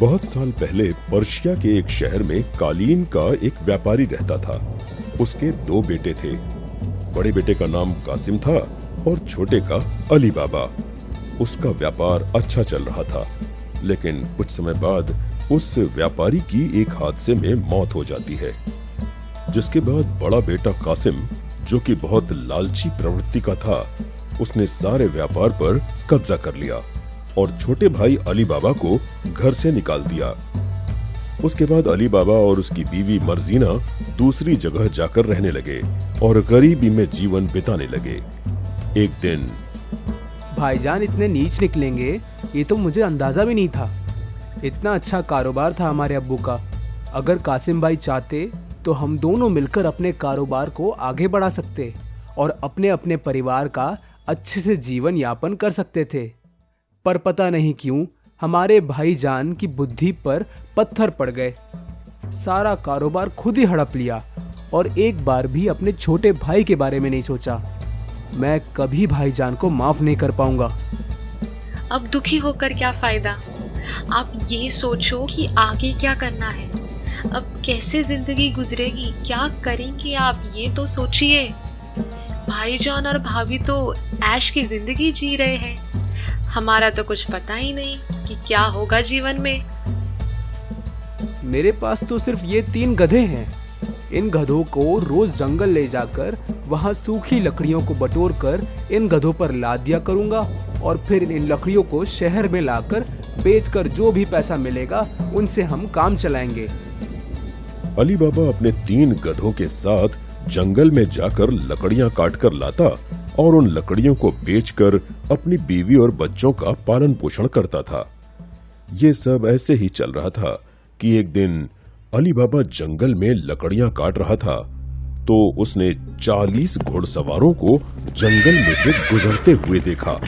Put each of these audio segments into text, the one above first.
बहुत साल पहले पर्शिया के एक शहर में कालीन का एक व्यापारी रहता था। उसके दो बेटे थे। बड़े बेटे का नाम कासिम था और छोटे का अली बाबा। उसका व्यापार अच्छा चल रहा था, लेकिन कुछ समय बाद उस व्यापारी की एक हादसे में मौत हो जाती है, जिसके बाद बड़ा बेटा कासिम, जो कि बहुत लालची प्रवृत्ति का था, उसने सारे व्यापार पर कब्जा कर लिया और छोटे भाई अली बाबा को घर से निकाल दिया। उसके बाद अली बाबा और उसकी बीवी मर्जीना दूसरी जगह जाकर रहने लगे और गरीबी में जीवन बिताने लगे। एक दिन, भाईजान इतने नीच निकलेंगे ये तो मुझे अंदाजा भी नहीं था। इतना अच्छा कारोबार था हमारे अब्बू का। अगर कासिम भाई चाहते तो हम दोनों मिलकर अपने कारोबार को आगे बढ़ा सकते और अपने अपने परिवार का अच्छे से जीवन यापन कर सकते थे। पर पता नहीं क्यों हमारे भाईजान की बुद्धि पर पत्थर पड़ गए। सारा कारोबार खुद ही हड़प लिया और एक बार भी अपने छोटे भाई के बारे में नहीं सोचा। मैं कभी भाईजान को माफ नहीं कर पाऊंगा। अब दुखी होकर क्या फायदा? आप ये सोचो कि आगे क्या करना है, अब कैसे जिंदगी गुजरेगी, क्या करेंगे आप, ये तो सोचिए। भाईजान और भाभी तो ऐश की जिंदगी जी रहे हैं, हमारा तो कुछ पता ही नहीं कि क्या होगा जीवन में। मेरे पास तो सिर्फ ये 3 गधे हैं। इन गधों को रोज जंगल ले जाकर वहाँ सूखी लकड़ियों को बटोर कर इन गधों पर लाद दिया करूँगा और फिर इन लकड़ियों को शहर में लाकर बेचकर जो भी पैसा मिलेगा उनसे हम काम चलाएंगे। अली बाबा अपने 3 गधों के साथ जंगल में जाकर लकड़ियां काट कर लाता और उन लकड़ियों को बेचकर अपनी बीवी और बच्चों का पालन पोषण करता था। ये सब ऐसे ही चल रहा था कि एक दिन अली बाबा जंगल में लकड़ियां काट रहा था तो उसने 40 घुड़सवारों को जंगल में से गुजरते हुए देखा।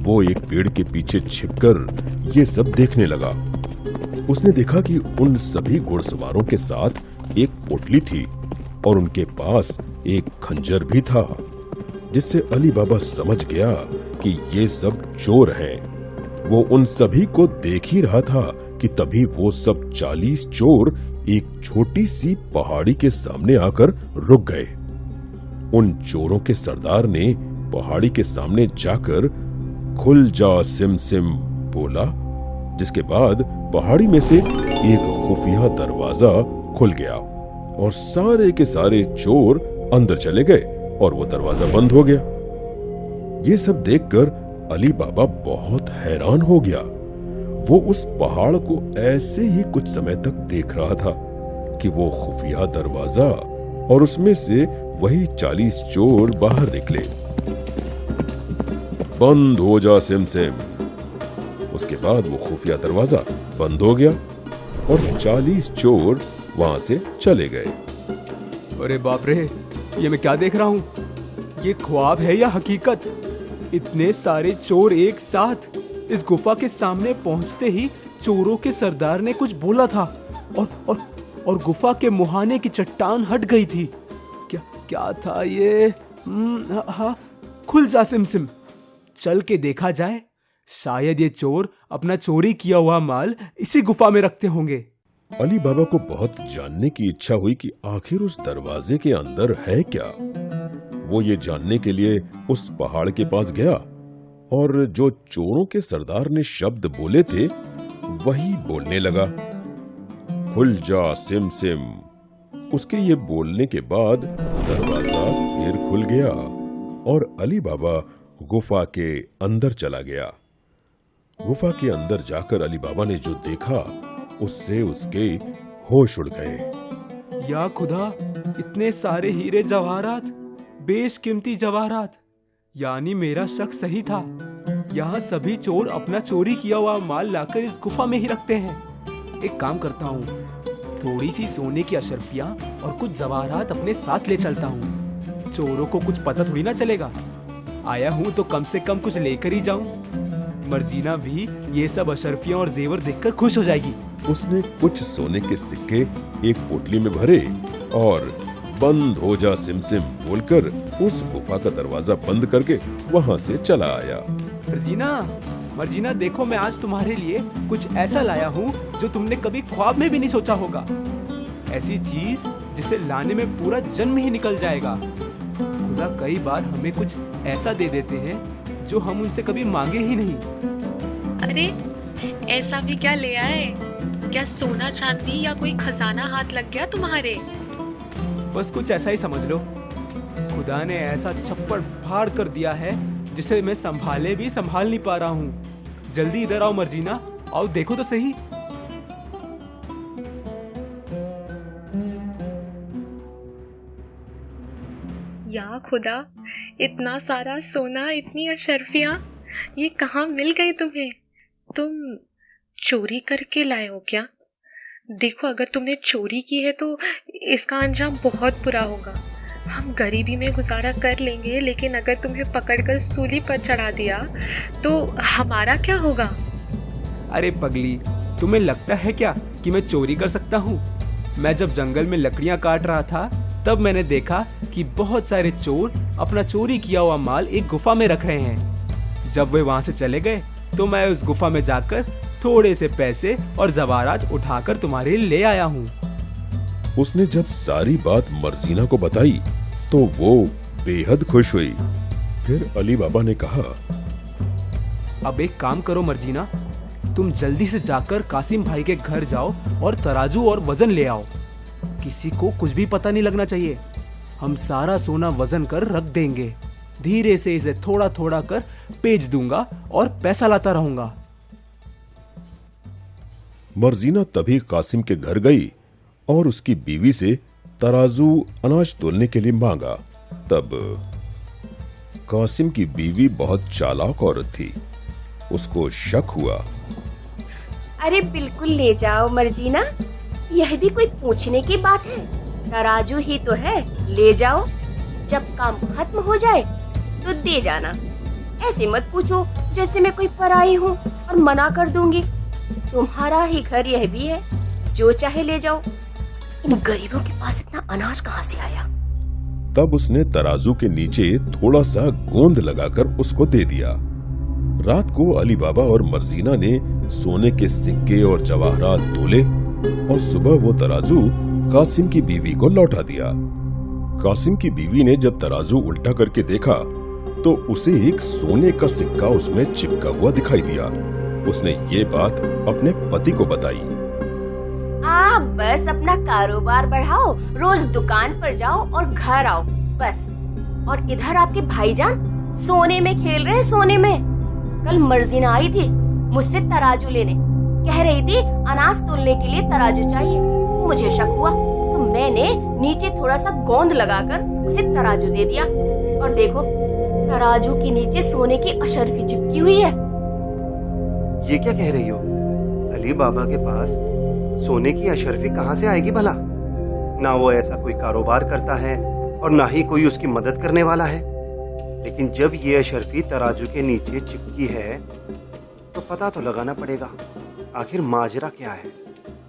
वो एक पेड़ के पीछे छिपकर ये सब देखने लगा। उसने देखा कि उन सभी घुड़सवारों के साथ एक पोटली थी और उनके पास एक खंजर भी था, जिससे अली बाबा समझ गया कि ये सब चोर हैं। वो उन सभी को देख ही रहा था कि तभी वो सब 40 चोर एक छोटी सी पहाड़ी के सामने आकर रुक गए। उन चोरों के सरदार ने पहाड़ी के सामने जाकर खुल जा सिम सिम बोला, जिसके बाद पहाड़ी में से एक खुफिया दरवाजा खुल गया और सारे के सारे चोर अंदर चले गए और वो दरवाजा बंद हो गया। ये सब देखकर अली बाबा बहुत हैरान हो गया। वो उस पहाड़ को ऐसे ही कुछ समय तक देख रहा था कि वो खुफिया दरवाजा और उसमें से वही 40 चोर बाहर निकले। बंद हो जा सिम सिम। उसके बाद वो खुफिया दरवाजा बंद हो गया और 40 चोर वहां से चले गए। अरे बाप रे, ये मैं क्या देख रहा हूँ? ये ख्वाब है या हकीकत? इतने सारे चोर एक साथ। इस गुफा के सामने पहुंचते ही चोरों के सरदार ने कुछ बोला था और गुफा के मुहाने की चट्टान हट गई थी। क्या था ये? हाँ, खुल जा सिम सिम। चल के देखा जाए, शायद ये चोर अपना चोरी किया हुआ माल इसी गुफा में रखते होंगे। अली बाबा को बहुत जानने की इच्छा हुई कि आखिर उस दरवाजे के अंदर है क्या। वो ये जानने के लिए उस पहाड़ के पास गया और जो चोरों के सरदार ने शब्द बोले थे वही बोलने लगा, खुल जा सिम सिम। उसके ये बोलने के बाद दरवाजा फिर खुल गया और अली बाबा गुफा के अंदर चला गया। गुफा के अंदर जाकर अली बाबा ने जो देखा उससे उसके होश उड़ गए। या खुदा, इतने सारे हीरे जवाहरात, बेशकीमती जवाहरात। यानी मेरा शक सही था। यहाँ सभी चोर अपना चोरी किया हुआ माल लाकर इस गुफा में ही रखते हैं। एक काम करता हूँ, थोड़ी सी सोने की अशर्फियाँ और कुछ जवाहरात अपने साथ ले चलता हूँ। चोरों को कुछ पता थोड़ी ना चलेगा। आया हूँ तो कम से कम कुछ लेकर ही जाऊँ। मर्जीना भी ये सब अशर्फियाँ और जेवर देखकर खुश हो जाएगी। उसने कुछ सोने के सिक्के एक पोटली में भरे और बंद हो जा सिम सिम बोलकर उस गुफा का दरवाजा बंद करके वहां से चला आया। मर्जीना, मर्जीना देखो, मैं आज तुम्हारे लिए कुछ ऐसा लाया हूँ जो तुमने कभी ख्वाब में भी नहीं सोचा होगा। ऐसी चीज जिसे लाने में पूरा जन्म ही निकल जाएगा। खुदा कई बार हमें कुछ ऐसा दे देते हैं जो हम उनसे कभी मांगे ही नहीं। अरे ऐसा भी क्या ले आए? क्या सोना चांदी या कोई खजाना हाथ लग गया तुम्हारे? बस कुछ ऐसा ही समझ लो। खुदा ने ऐसा छप्पड़ फाड़ कर दिया है जिसे मैं संभाले भी संभाल नहीं पा रहा हूँ। जल्दी इधर आओ मर्जीना, आओ देखो तो सही। या खुदा, इतना सारा सोना, इतनी अशर्फियाँ, ये कहाँ मिल गई तुम्हें? तुम चोरी करके लाए हो क्या? देखो, अगर तुमने चोरी की है तो इसका अंजाम बहुत बुरा होगा। हम गरीबी में गुजारा कर लेंगे, लेकिन अगर तुम्हें पकड़कर सूली पर चढ़ा दिया तो हमारा क्या होगा? अरे पगली, तुम्हें लगता है क्या कि मैं चोरी कर सकता हूँ? मैं जब जंगल में लकड़ियाँ काट रहा था तब मैंने देखा कि बहुत सारे चोर अपना चोरी किया हुआ माल एक गुफा में रख रहे हैं। जब वे वहाँ से चले गए तो मैं उस गुफा में जाकर थोड़े से पैसे और जवाहरात उठाकर तुम्हारे लिए ले आया हूँ। उसने जब सारी बात मर्जीना को बताई तो वो बेहद खुश हुई। फिर अली बाबा ने कहा, अब एक काम करो मर्जीना, तुम जल्दी से जाकर कासिम भाई के घर जाओ और तराजू और वजन ले आओ। किसी को कुछ भी पता नहीं लगना चाहिए। हम सारा सोना वजन कर रख देंगे। धीरे से इसे थोड़ा थोड़ा कर बेच दूंगा और पैसा लाता रहूंगा। मर्जीना तभी कासिम के घर गई और उसकी बीवी से तराजू अनाज तोलने के लिए मांगा। तब कासिम की बीवी बहुत चालाक औरत थी। उसको शक हुआ। अरे बिल्कुल ले जाओ मर्जीना, यह भी कोई पूछने की बात है? तराजू ही तो है, ले जाओ। जब काम खत्म हो जाए तो दे जाना। ऐसे मत पूछो जैसे मैं कोई पराई हूँ और मना कर दूंगी। तुम्हारा ही घर यह भी है, जो चाहे ले जाओ। इन गरीबों के पास इतना अनाज कहाँ से आया? तब उसने तराजू के नीचे थोड़ा सा गोंद लगाकर उसको दे दिया। रात को अली बाबा और मर्जीना ने सोने के सिक्के और जवाहरात तोले और सुबह वो तराजू कासिम की बीवी को लौटा दिया। कासिम की बीवी ने जब तराजू उल्टा करके देखा तो उसे एक सोने का सिक्का उसमें चिपका हुआ दिखाई दिया। उसने ये बात अपने पति को बताई। बस अपना कारोबार बढ़ाओ, रोज दुकान पर जाओ और घर आओ, बस। और इधर आपके भाईजान सोने में खेल रहे हैं, सोने में। कल मर्जीना आई थी मुझसे तराजू लेने, कह रही थी अनाज तोलने के लिए तराजू चाहिए। मुझे शक हुआ तो मैंने नीचे थोड़ा सा गोंद लगाकर उसे तराजू दे दिया। और देखो, तराजू के नीचे सोने की अशर्फी चिपकी हुई है। ये क्या कह रही हो? अली बाबा के पास सोने की अशर्फी कहाँ से आएगी भला? ना वो ऐसा कोई कारोबार करता है और ना ही कोई उसकी मदद करने वाला है। लेकिन जब ये अशर्फी तराजू के नीचे चिपकी है तो पता तो लगाना पड़ेगा, आखिर माजरा क्या है।